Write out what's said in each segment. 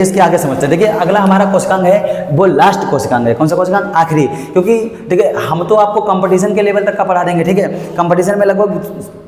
इसके आगे समझते हैं। देखिए अगला हमारा कोशिकांग है वो लास्ट कोशिकांग है। कौन सा कोशिकांग? आखिरी। क्योंकि देखिए हम तो आपको कंपटीशन के लेवल तक का पढ़ा देंगे, ठीक है। कंपटीशन में लगभग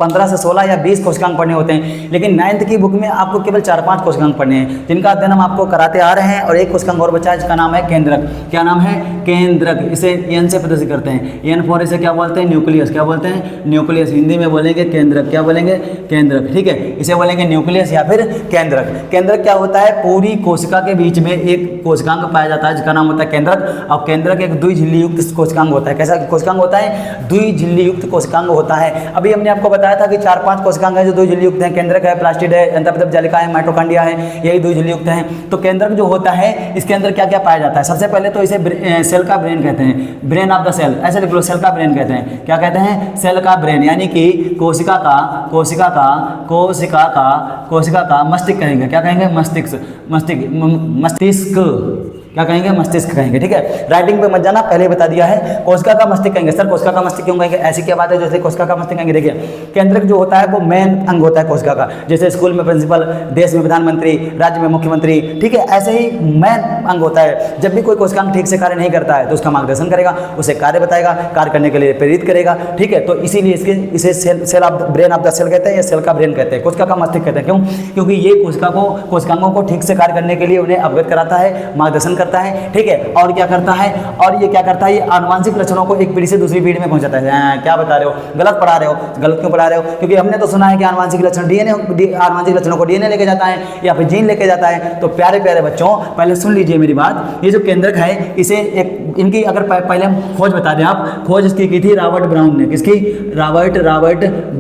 15 से 16 या 20 कोशिकांग पढ़ने होते हैं, लेकिन 9th की बुक में आपको केवल 4-5 कोशिकांग पढ़ने हैं, जिनका अध्ययन हम आपको कराते आ रहे हैं। और एक कोशिकांग और बचा है जिसका नाम है केंद्रक। क्या नाम है? केंद्रक। इसे एन से प्रदर्शित करते हैं। एन फॉर इसे क्या बोलते हैं? न्यूक्लियस। क्या बोलते हैं? न्यूक्लियस। हिंदी में बोलेंगे केंद्रक। क्या बोलेंगे? केंद्रक, ठीक है। इसे बोलेंगे न्यूक्लियस या फिर केंद्रक। केंद्रक क्या होता है? पूरी कोशिका के बीच में एक कोशिकांग पाया जाता है जिसका नाम होता है केंद्रक। और केंद्रक एक द्विझिल्ली युक्त कोशिकांग होता है। कैसा कोशिकांग होता है? द्विझिल्ली युक्त कोशिकांग होता है। अभी हमने आपको बताया था कि 4-5 कोशिकांग है जो द्विझिल्ली युक्त हैं। केंद्रक है, प्लास्टिड है, अंतःपदप जालिका है, माइटोकॉन्ड्रिया है, यही द्विझिल्ली युक्त हैं। तो केंद्रक जो होता है इसके अंदर क्या क्या पाया जाता है? सबसे पहले तो इसे सेल का ब्रेन कहते हैं। ब्रेन ऑफ द सेल, ऐसे लिख लो, सेल का ब्रेन कहते हैं। क्या कहते हैं? सेल का ब्रेन, यानी कि कोशिका का मस्तिष्क कहेंगे। क्या कहेंगे? मस्तिष्क क्या कहेंगे? मस्तिष्क कहेंगे, ठीक है। राइटिंग पे मत जाना, पहले बता दिया है। कोशिका का मस्तिष्क कहेंगे। सर कोशिका का मस्तिष्क क्यों कहेंगे? ऐसी क्या बात है जैसे कोशिका का मस्तिष्क कहेंगे? देखिए केंद्रक जो होता है वो मेन अंग होता है कोशिका का। जैसे स्कूल में प्रिंसिपल, देश में प्रधानमंत्री, राज्य में मुख्यमंत्री, ठीक है, ऐसे ही मेन अंग होता है। जब भी कोई कोशिकांग ठीक से कार्य नहीं करता है तो उसका मार्गदर्शन करेगा, उसे कार्य बताएगा, कार्य करने के लिए प्रेरित करेगा, ठीक है। तो इसीलिए इसे cell of brain of the cell कहते हैं या सेल का ब्रेन कहते हैं, कोशिका का मस्तिष्क कहते हैं। क्यों? क्योंकि ये कोशिकांगों को ठीक से कार्य करने के लिए उन्हें अवगत कराता है, मार्गदर्शन करता है, ठीक है। और क्या करता है? और ये क्या करता है? ये आनुवांशिक लक्षणों को एक पीढ़ी से दूसरी पीढ़ी में पहुंचाता है। क्या बता रहे हो? गलत पढ़ा रहे हो। गलत क्यों पढ़ा रहे हो? क्योंकि हमने तो सुना है कि आनुवांशिक लक्षण आनुवांशिक लक्षणों को डीएनए लेके जाता है या फिर जीन लेके जाता है। तो प्यारे प्यारे बच्चों पहले सुन लीजिए मेरी बात। ये जो केंद्रक है इसे इनकी अगर पहले हम खोज बता दें, आप खोज इसकी की थी रॉबर्ट ब्राउन ने। किसकी? रॉबर्ट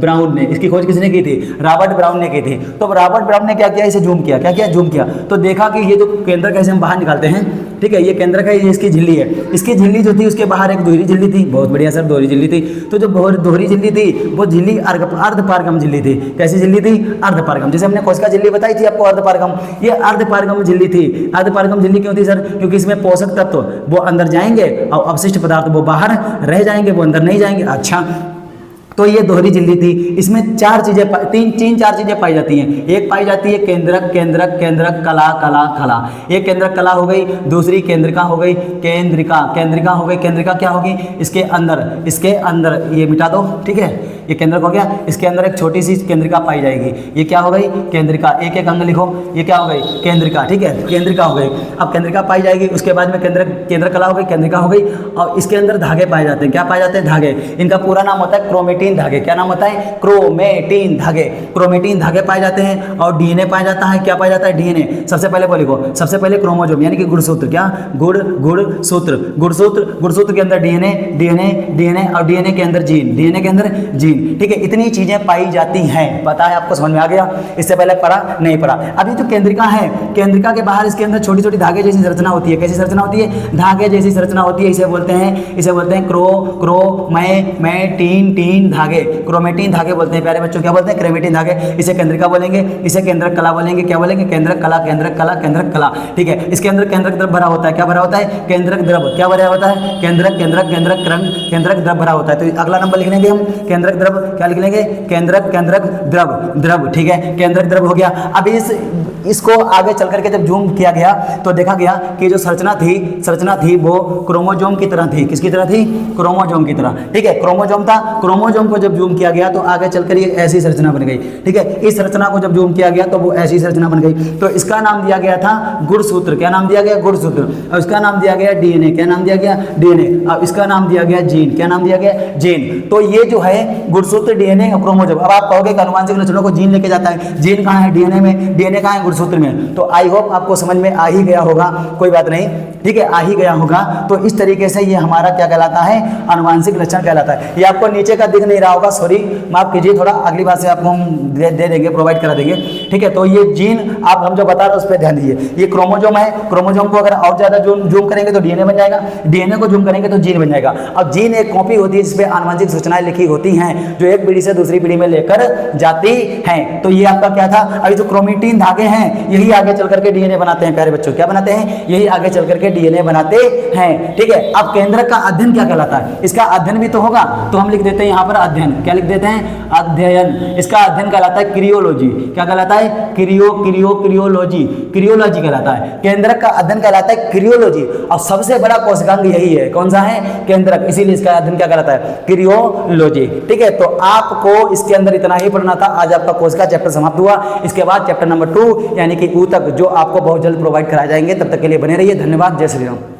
ब्राउन ने। इसकी खोज किसने की थी? रॉबर्ट ब्राउन ने की थी। तो रॉबर्ट ब्राउन ने क्या किया? इसे जूम किया। क्या किया? जूम किया। तो देखा कि ये जो केंद्रक ऐसे हम बाहर निकालते हैं, ठीक है, ये केंद्रक है, ये इसकी झिल्ली है। इसकी झिल्ली जो थी उसके बाहर एक दोहरी झिल्ली थी। बहुत बढ़िया सर, दोहरी झिल्ली थी। तो जो दोहरी झिल्ली थी वो झिल्ली अर्धपारगम झिल्ली थी। कैसी झिल्ली थी? अर्धपारगम। जैसे हमने कोशिका झिल्ली बताई थी आपको अर्धपारगम, ये अर्धपारगम झिल्ली थी। अर्धपारगम झिल्ली क्यों थी सर? क्योंकि इसमें पोषक तत्व वो अंदर जाएंगे और अवशिष्ट पदार्थ वो बाहर रह जाएंगे, वो अंदर नहीं जाएंगे। अच्छा, तो ये दोहरी झिल्ली थी। इसमें तीन चार चीजें पाई जाती हैं। एक पाई जाती है केंद्रक कला। एक केंद्रक कला हो गई, दूसरी केंद्रिका हो गई, केंद्रिका हो गई। केंद्रिका क्या होगी? इसके अंदर ये मिटा दो, ठीक है, ये केंद्रक हो गया। इसके अंदर एक छोटी सी केंद्रिका पाई जाएगी। ये क्या हो गई? केंद्रिका। एक अंग लिखो, ये क्या हो गई? केंद्रिका, ठीक है, केंद्रिका हो गई। अब केंद्रिका पाई जाएगी, उसके बाद में केंद्र कला हो गई, केंद्रिका हो गई। और इसके अंदर धागे पाए जाते हैं। क्या पाए जाते हैं? धागे। इनका पूरा नाम होता है क्रोमेटिन धागे। क्या नाम होता है? क्रोमेटिन धागे। क्रोमेटिन धागे पाए जाते हैं। और डीएनए पाया जाता है। क्या पाया जाता है? डीएनए। सबसे पहले वो लिखो, सबसे पहले क्रोमोसोम यानी कि गुणसूत्र। क्या? गुणसूत्र के अंदर डीएनए और डीएनए के अंदर जीन, ठीक है। इतनी चीजें पाई जाती हैं। पता है आपको? समझ में आ गया? इससे पहले पढ़ा नहीं पढ़ा? अभी जो केंद्रिका है, केंद्रिका के बाहर इसके अंदर छोटी छोटी धागे जैसी संरचना होती है। कैसी संरचना होती है? धागे जैसी संरचना होती है। इसे बोलते हैं क्रोमेटिन धागे। क्रोमेटिन धागे बोलते हैं प्यारे बच्चों। क्या बोलते हैं? क्रोमेटिन धागे। इसे केंद्रिका बोलेंगे, इसे केंद्रक कला बोलेंगे। क्या बोलेंगे? केंद्रक कला, ठीक है। इसके अंदर केंद्रक द्रव भरा होता है। क्या भरा होता है? केंद्रक द्रव। क्या भरा होता है? केंद्रक द्रव भरा होता है। तो अगला नंबर लिख लेंगे हम केंद्रक द्रव। क्या लिख लेंगे? केंद्रक द्रव, ठीक है, केंद्रक द्रव हो गया। अब इसको आगे चल करके जब जूम किया गया तो देखा गया कि जो संरचना थी वो क्रोमोसोम की तरह थी। किसकी तरह थी? क्रोमोसोम की तरह, ठीक है, क्रोमोसोम था। क्रोमोसोम को जब जूम किया गया तो आगे चलकर ये ऐसी संरचना बन गई, ठीक है। इस संरचना को जब जूम किया गया तो वो ऐसी संरचना बन गई। तो इसका नाम दिया गया था गुणसूत्र। क्या नाम दिया गया? गुणसूत्र। और इसका नाम दिया गया डीएनए। क्या नाम दिया गया? डीएनए। और इसका नाम दिया गया जीन। क्या नाम दिया गया? जीन। तो ये जो है गुणसूत्र, डीएनए और क्रोमोसोम। अब आप कहोगे कि आनुवांशिक लक्षणों को जीन लेके जाता है। जीन कहाँ है? डीएनए में। डीएनए कहाँ है? गुणसूत्र में। तो आई होप आपको समझ में आ ही गया होगा, कोई बात नहीं, ठीक है, आ ही गया होगा। तो इस तरीके से ये हमारा क्या कहलाता है? आनुवांशिक लक्षण कहलाता है। ये आपको नीचे का दिख नहीं रहा होगा, सॉरी, माफ कीजिए, थोड़ा अगली बार से आपको हम दे देंगे, प्रोवाइड करा देंगे, ठीक है। तो ये जीन हम जो बता रहे हैं उस पर ध्यान दीजिए। ये क्रोमोसोम है। क्रोमोसोम को अगर और ज्यादा जूम करेंगे तो डीएनए बन जाएगा। डीएनए को जूम करेंगे तो जीन बन जाएगा। अब जीन एक कॉपी होती है जिसपे आनुवांशिक सूचनाएं लिखी होती हैं जो एक पीढ़ी से दूसरी पीढ़ी में लेकर जाती हैं। तो ये आपका क्या था? अभी जो क्रोमेटिन धागे हैं हैं, यही आगे चल करके डीएनए बनाते हैं। प्यारे बच्चों, क्या बनाते हैं? यही आगे चल करके डीएनए बनाते हैं। ठीक है, अब केंद्रक का अध्ययन क्या कहलाता है? इसका अध्ययन भी तो होगा, तो हम लिख देते हैं यहाँ पर अध्ययन। क्या लिख देते हैं? अध्ययन। इसका अध्ययन कहलाता है क्रियोलॉजी। क्या कहलाता है? क्रियोलॉजी। क्रियोलॉजी कहलाता है। केंद्रक का अध्ययन कहलाता है क्रियोलॉजी। और सबसे बड़ा कोशिकांग यही है, कौन सा है? केंद्रक। इसीलिए इसका अध्ययन क्या कहलाता है? क्रियोलॉजी। ठीक है, तो आपको इसके अंदर इतना ही पढ़ना था। आज आपका कोशिका चैप्टर समाप्त हुआ। इसके बाद चैप्टर नंबर 2 यानी कि ऊतक, जो आपको बहुत जल्द प्रोवाइड कराए जाएंगे। तब तक के लिए बने रहिए। धन्यवाद। जय श्री राम।